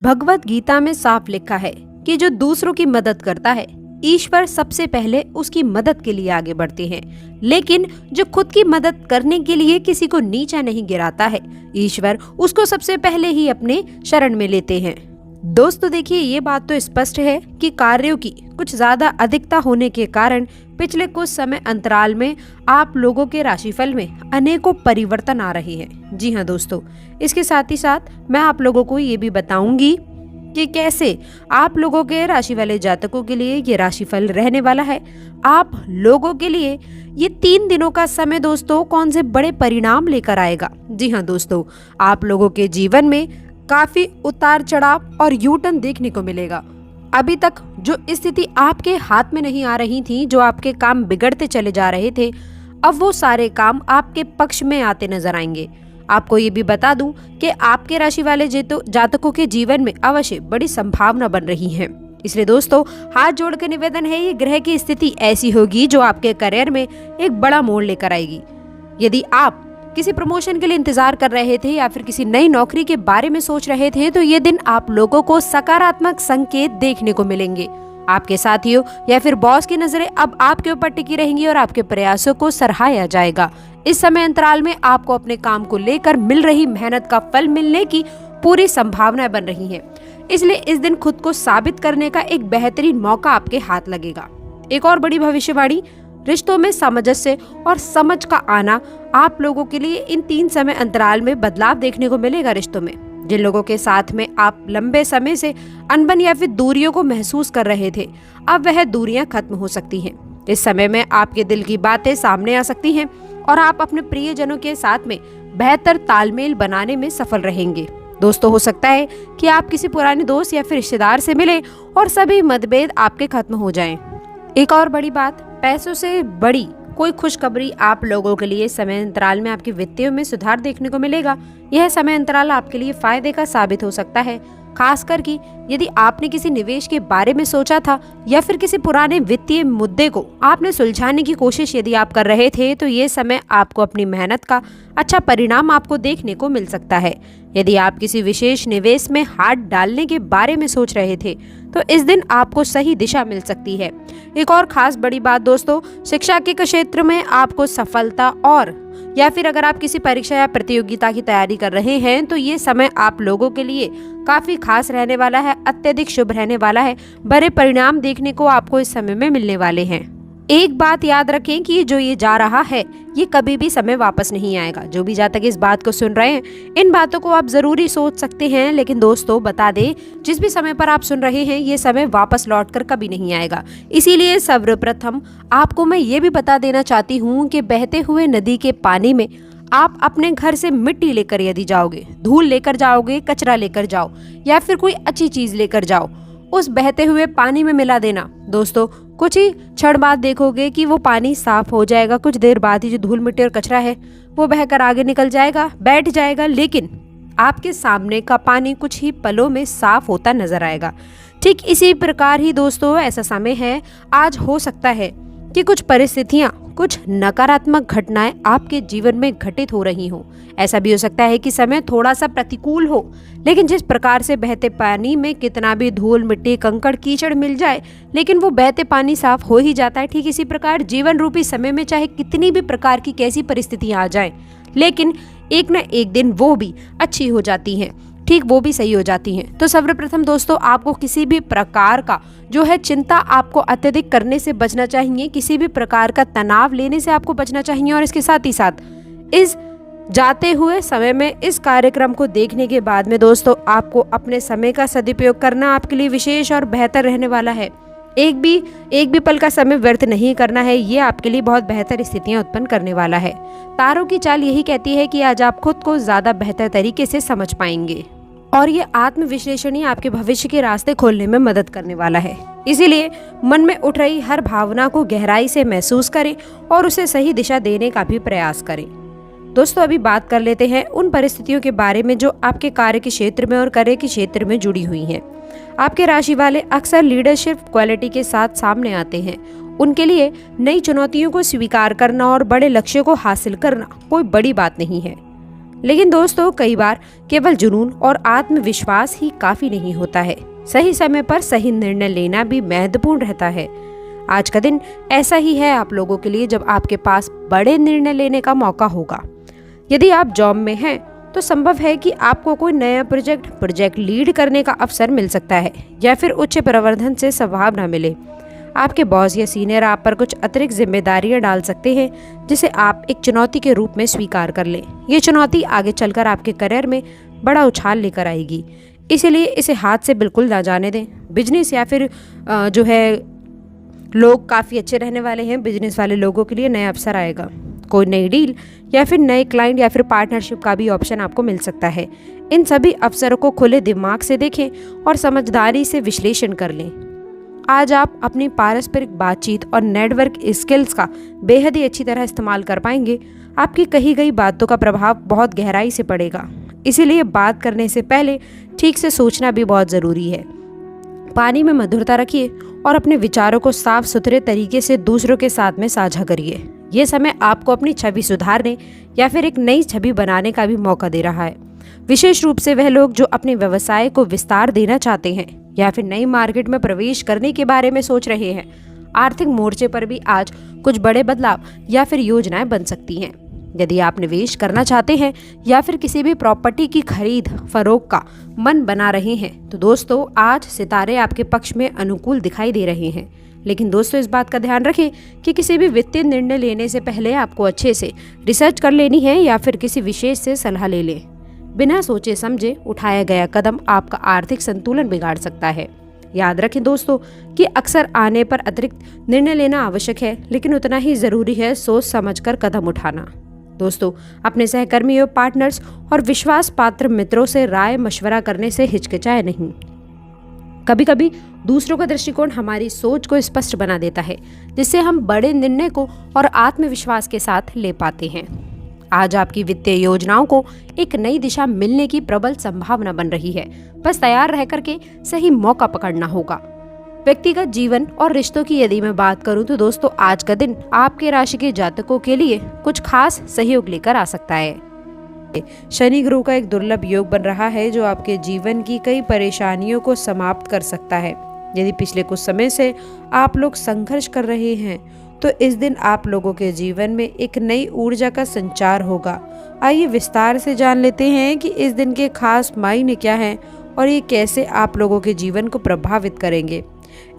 भगवत गीता में साफ लिखा है कि जो दूसरों की मदद करता है ईश्वर सबसे पहले उसकी मदद के लिए आगे बढ़ते हैं, लेकिन जो खुद की मदद करने के लिए किसी को नीचा नहीं गिराता है, ईश्वर उसको सबसे पहले ही अपने शरण में लेते हैं। दोस्तों देखिए, ये बात तो स्पष्ट है कि कार्यों की कुछ ज्यादा अधिकता होने के कारण पिछले कुछ समय अंतराल में आप लोगों के राशिफल में अनेकों परिवर्तन आ रहे हैं। जी हाँ दोस्तों, इसके साथ ही साथ मैं आप लोगों को ये भी बताऊंगी कि कैसे आप लोगों के राशि वाले जातकों के लिए ये राशिफल रहने वाला है। आप लोगों के लिए ये 3 दिनों का समय दोस्तों कौन से बड़े परिणाम लेकर आएगा। जी हाँ दोस्तों, आप लोगों के जीवन में काफी उतार चढ़ाव और यू टर्न देखने को मिलेगा। अभी तक जो स्थिति आपके हाथ में नहीं आ रही थी, जो आपके काम बिगड़ते चले जा रहे थे, अब वो सारे काम आपके पक्ष में आते नजर आएंगे। आपको ये भी बता दूं कि आपके राशि वाले जातकों के जीवन में अवश्य बड़ी संभावना बन रही है। इसलिए दोस्तों हाथ जोड़ के निवेदन है, ये ग्रह की स्थिति ऐसी होगी जो आपके करियर में एक बड़ा मोड़ लेकर आएगी। यदि आप किसी प्रमोशन के लिए इंतजार कर रहे थे या फिर किसी नई नौकरी के बारे में सोच रहे थे, तो ये दिन आप लोगों को सकारात्मक संकेत देखने को मिलेंगे। आपके साथियों या फिर बॉस की नजरें अब आपके ऊपर टिकी रहेंगी और आपके प्रयासों को सराहाया जाएगा। इस समय अंतराल में आपको अपने काम को लेकर मिल रही मेहनत का फल मिलने की पूरी संभावनाएं बन रही हैं। इसलिए इस दिन खुद को साबित करने का एक बेहतरीन मौका आपके हाथ लगेगा। एक और बड़ी भविष्यवाणी, रिश्तों में सामंजस्य और समझ का आना आप लोगों के लिए इन 3 समय अंतराल में बदलाव देखने को मिलेगा। रिश्तों में जिन लोगों के साथ में आप लंबे समय से अनबन या फिर दूरियों को महसूस कर रहे थे, अब वह दूरियां खत्म हो सकती हैं। इस समय में आपके दिल की बातें सामने आ सकती हैं और आप अपने प्रियजनों के साथ में बेहतर तालमेल बनाने में सफल रहेंगे। दोस्तों हो सकता है कि आप किसी पुराने दोस्त या फिर रिश्तेदार से मिले और सभी मतभेद आपके खत्म हो जाएं। एक और बड़ी बात, पैसों से बड़ी कोई खुशखबरी आप लोगों के लिए समय अंतराल में आपके वित्तीय में सुधार देखने को मिलेगा। यह समय अंतराल आपके लिए फायदे का साबित हो सकता है, खासकर कि यदि आपने किसी निवेश के बारे में सोचा था या फिर किसी पुराने वित्तीय मुद्दे को आपने सुलझाने की कोशिश यदि आप कर रहे थे, तो ये समय आपको अपनी मेहनत का अच्छा परिणाम आपको देखने को मिल सकता है। यदि आप किसी विशेष निवेश में हाथ डालने के बारे में सोच रहे थे, तो इस दिन आपको सही दिशा मिल सकती है। एक और खास बड़ी बात दोस्तों, शिक्षा के क्षेत्र में आपको सफलता और या फिर अगर आप किसी परीक्षा या प्रतियोगिता की तैयारी कर रहे हैं, तो ये समय आप लोगों के लिए काफी खास रहने वाला है, अत्यधिक शुभ रहने वाला है। बड़े परिणाम देखने को आपको इस समय में मिलने वाले हैं। एक बात याद रखें कि जो ये जा रहा है, ये कभी भी समय वापस नहीं आएगा। जो भी जातक इस बात को सुन रहे हैं, इन बातों को आप जरूरी सोच सकते हैं, लेकिन दोस्तों बता दें, जिस भी समय पर आप सुन रहे हैं, ये समय वापस लौटकर कभी नहीं आएगा। इसीलिए सर्वप्रथम आपको मैं ये भी बता देना चाहती हूँ कि बहते हुए नदी के पानी में आप अपने घर से मिट्टी लेकर यदि जाओगे, धूल लेकर जाओगे, कचरा लेकर जाओ या फिर कोई अच्छी चीज लेकर जाओ, उस बहते हुए पानी में मिला देना। दोस्तों कुछ ही क्षण बाद देखोगे कि वो पानी साफ हो जाएगा। कुछ देर बाद ही जो धूल मिट्टी और कचरा है वो बहकर आगे निकल जाएगा, बैठ जाएगा, लेकिन आपके सामने का पानी कुछ ही पलों में साफ होता नजर आएगा। ठीक इसी प्रकार ही दोस्तों ऐसा समय है, आज हो सकता है कि कुछ परिस्थितियां, कुछ नकारात्मक घटनाएं आपके जीवन में घटित हो रही हों। ऐसा भी हो सकता है कि समय थोड़ा सा प्रतिकूल हो, लेकिन जिस प्रकार से बहते पानी में कितना भी धूल मिट्टी कंकड़ कीचड़ मिल जाए, लेकिन वो बहते पानी साफ हो ही जाता है। ठीक इसी प्रकार जीवन रूपी समय में चाहे कितनी भी प्रकार की कैसी परिस्थितियां आ जाएं, लेकिन एक न एक दिन वो भी अच्छी हो जाती हैं, ठीक वो भी सही हो जाती हैं। तो सर्वप्रथम दोस्तों आपको किसी भी प्रकार का जो है चिंता आपको अत्यधिक करने से बचना चाहिए, किसी भी प्रकार का तनाव लेने से आपको बचना चाहिए। और इसके साथ ही साथ इस जाते हुए समय में इस कार्यक्रम को देखने के बाद में दोस्तों आपको अपने समय का सदुपयोग करना आपके लिए विशेष और बेहतर रहने वाला है। एक भी पल का समय व्यर्थ नहीं करना है, ये आपके लिए बहुत बेहतर स्थितियां उत्पन्न करने वाला है। तारों की चाल यही कहती है कि आज आप खुद को ज्यादा बेहतर तरीके से समझ पाएंगे और ये आत्मविश्लेषण ही आपके भविष्य के रास्ते खोलने में मदद करने वाला है। इसीलिए मन में उठ रही हर भावना को गहराई से महसूस करें और उसे सही दिशा देने का भी प्रयास करें। दोस्तों अभी बात कर लेते हैं उन परिस्थितियों के बारे में जो आपके कार्य के क्षेत्र में और कार्य के क्षेत्र में जुड़ी हुई हैं। आपके राशि वाले अक्सर लीडरशिप क्वालिटी के साथ सामने आते हैं। उनके लिए नई चुनौतियों को स्वीकार करना और बड़े लक्ष्यों को हासिल करना कोई बड़ी बात नहीं है। लेकिन दोस्तों कई बार केवल जुनून और आत्मविश्वास ही काफी नहीं होता है, सही समय पर सही निर्णय लेना भी महत्वपूर्ण रहता है। आज का दिन ऐसा ही है आप लोगों के लिए जब आपके पास बड़े निर्णय लेने का मौका होगा। यदि आप जॉब में हैं तो संभव है कि आपको कोई नया प्रोजेक्ट लीड करने का अवसर मिल सकता है या फिर उच्च प्रवर्धन से संभावना मिले। आपके बॉस या सीनियर आप पर कुछ अतिरिक्त जिम्मेदारियां डाल सकते हैं जिसे आप एक चुनौती के रूप में स्वीकार कर लें। ये चुनौती आगे चलकर आपके करियर में बड़ा उछाल लेकर आएगी, इसीलिए इसे हाथ से बिल्कुल ना जाने दें। बिजनेस या फिर जो है लोग काफ़ी अच्छे रहने वाले हैं। बिजनेस वाले लोगों के लिए नया अवसर आएगा, कोई नई डील या फिर नए क्लाइंट या फिर पार्टनरशिप का भी ऑप्शन आपको मिल सकता है। इन सभी अवसरों को खुले दिमाग से देखें और समझदारी से विश्लेषण कर लें। आज आप अपनी पारस्परिक बातचीत और नेटवर्क स्किल्स का बेहद ही अच्छी तरह इस्तेमाल कर पाएंगे। आपकी कही गई बातों का प्रभाव बहुत गहराई से पड़ेगा, इसीलिए बात करने से पहले ठीक से सोचना भी बहुत ज़रूरी है। पानी में मधुरता रखिए और अपने विचारों को साफ सुथरे तरीके से दूसरों के साथ में साझा करिए। ये समय आपको अपनी छवि सुधारने या फिर एक नई छवि बनाने का भी मौका दे रहा है। विशेष रूप से वह लोग जो अपने व्यवसाय को विस्तार देना चाहते हैं या फिर नई मार्केट में प्रवेश करने के बारे में सोच रहे हैं। आर्थिक मोर्चे पर भी आज कुछ बड़े बदलाव या फिर योजनाएं बन सकती हैं। यदि आप निवेश करना चाहते हैं या फिर किसी भी प्रॉपर्टी की खरीद फरोख्त का मन बना रहे हैं तो दोस्तों आज सितारे आपके पक्ष में अनुकूल दिखाई दे रहे हैं। लेकिन दोस्तों इस बात का ध्यान रखें कि किसी भी वित्तीय निर्णय लेने से पहले आपको अच्छे से रिसर्च कर लेनी है या फिर किसी विशेष से सलाह ले लें। बिना सोचे समझे उठाया गया कदम आपका आर्थिक संतुलन बिगाड़ सकता है। याद रखें दोस्तों कि अक्सर आने पर अतिरिक्त निर्णय लेना आवश्यक है, लेकिन उतना ही जरूरी है सोच समझकर कदम उठाना। दोस्तों अपने सहकर्मियों, पार्टनर्स और विश्वास पात्र मित्रों से राय मशवरा करने से हिचकिचाए नहीं। कभी कभी दूसरों का दृष्टिकोण हमारी सोच को स्पष्ट बना देता है, जिससे हम बड़े निर्णय को और आत्मविश्वास के साथ ले पाते हैं। आज आपकी वित्तीय योजनाओं को एक नई दिशा मिलने की प्रबल संभावना बन रही है, बस तैयार रह करके सही मौका पकड़ना होगा। व्यक्तिगत जीवन और रिश्तों की यदि मैं बात करूं तो दोस्तों आज का दिन आपके राशि के जातकों के लिए कुछ खास सहयोग लेकर आ सकता है। शनि गुरु का एक दुर्लभ योग बन रहा है जो आपके जीवन की कई परेशानियों को समाप्त कर सकता है। यदि पिछले कुछ समय से आप लोग संघर्ष कर रहे हैं तो इस दिन आप लोगों के जीवन में एक नई ऊर्जा का संचार होगा। आइए विस्तार से जान लेते हैं कि इस दिन के खास मायने क्या हैं और ये कैसे आप लोगों के जीवन को प्रभावित करेंगे।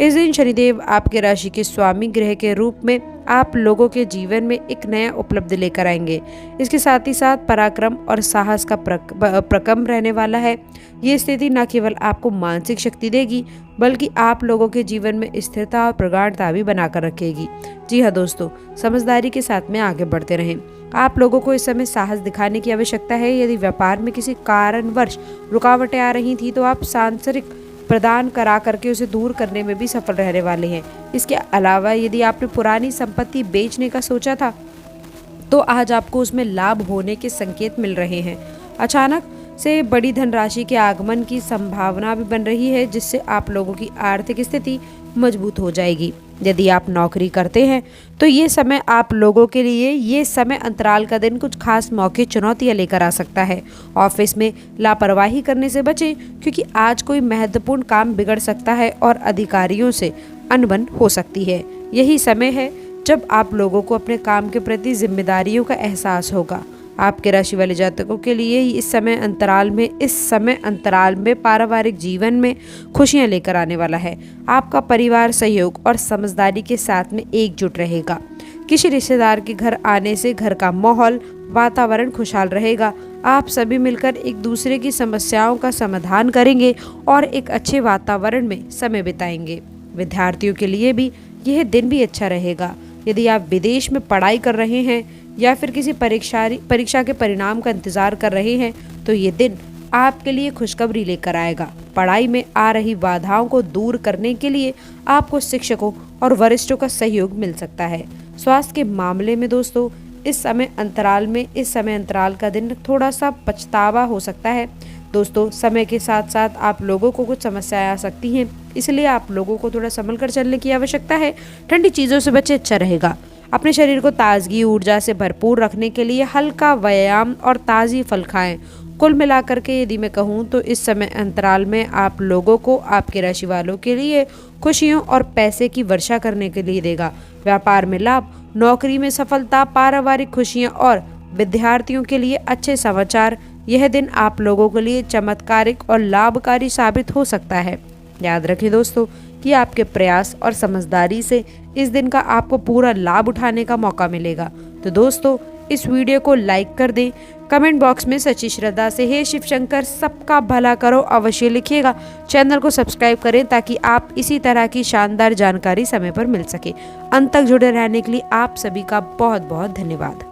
इस दिन शनिदेव आपके राशि के स्वामी ग्रह के रूप में आप लोगों के जीवन में एक नया उपलब्धि लेकर आएंगे। इसके साथ ही साथ पराक्रम और साहस का प्रकम रहने वाला है। ये स्थिति न केवल आपको मानसिक शक्ति देगी बल्कि आप लोगों के जीवन में स्थिरता और प्रगाढ़ता भी बनाकर रखेगी। जी हाँ दोस्तों, समझदारी के साथ में आगे बढ़ते रहें। आप लोगों को इस समय साहस दिखाने की आवश्यकता है। यदि व्यापार में किसी कारणवश रुकावटें आ रही थी तो आप सांसारिक प्रदान करा करके उसे दूर करने में भी सफल रहने वाले हैं। इसके अलावा यदि आपने पुरानी संपत्ति बेचने का सोचा था तो आज आपको उसमें लाभ होने के संकेत मिल रहे हैं। अचानक से बड़ी धनराशि के आगमन की संभावना भी बन रही है जिससे आप लोगों की आर्थिक स्थिति मजबूत हो जाएगी। यदि आप नौकरी करते हैं तो ये समय आप लोगों के लिए ये समय अंतराल का दिन कुछ खास मौके चुनौतियां लेकर आ सकता है। ऑफिस में लापरवाही करने से बचें क्योंकि आज कोई महत्वपूर्ण काम बिगड़ सकता है और अधिकारियों से अनबन हो सकती है। यही समय है जब आप लोगों को अपने काम के प्रति जिम्मेदारियों का एहसास होगा। आपके राशि वाले जातकों के लिए इस समय अंतराल में पारिवारिक जीवन में खुशियां लेकर आने वाला है। आपका परिवार सहयोग और समझदारी के साथ में एकजुट रहेगा। किसी रिश्तेदार के घर आने से घर का माहौल वातावरण खुशहाल रहेगा। आप सभी मिलकर एक दूसरे की समस्याओं का समाधान करेंगे और एक अच्छे वातावरण में समय बिताएंगे। विद्यार्थियों के लिए भी यह दिन भी अच्छा रहेगा। यदि आप विदेश में पढ़ाई कर रहे हैं या फिर किसी परीक्षा के परिणाम का इंतजार कर रहे हैं तो ये दिन आपके लिए खुशखबरी लेकर आएगा। पढ़ाई में आ रही बाधाओं को दूर करने के लिए आपको शिक्षकों और वरिष्ठों का सहयोग मिल सकता है। स्वास्थ्य के मामले में दोस्तों इस समय अंतराल का दिन थोड़ा सा पछतावा हो सकता है। दोस्तों समय के साथ साथ आप लोगों को कुछ समस्याएं आ सकती हैं, इसलिए आप लोगों को थोड़ा संभल कर चलने की आवश्यकता है। ठंडी चीज़ों से बचे, अच्छा रहेगा। अपने शरीर को ताजगी ऊर्जा से भरपूर रखने के लिए हल्का व्यायाम और ताज़ी फल खाएं। कुल मिलाकर के यदि मैं कहूँ तो इस समय अंतराल में आप लोगों को आपके राशि वालों के लिए खुशियों और पैसे की वर्षा करने के लिए देगा। व्यापार में लाभ, नौकरी में सफलता, पारिवारिक खुशियाँ और विद्यार्थियों के लिए अच्छे समाचार। यह दिन आप लोगों के लिए चमत्कारिक और लाभकारी साबित हो सकता है। याद रखें दोस्तों कि आपके प्रयास और समझदारी से इस दिन का आपको पूरा लाभ उठाने का मौका मिलेगा। तो दोस्तों इस वीडियो को लाइक कर दें। कमेंट बॉक्स में सच्ची श्रद्धा से हे शिव शंकर सबका भला करो अवश्य लिखिएगा। चैनल को सब्सक्राइब करें ताकि आप इसी तरह की शानदार जानकारी समय पर मिल सके। अंत तक जुड़े रहने के लिए आप सभी का बहुत बहुत धन्यवाद।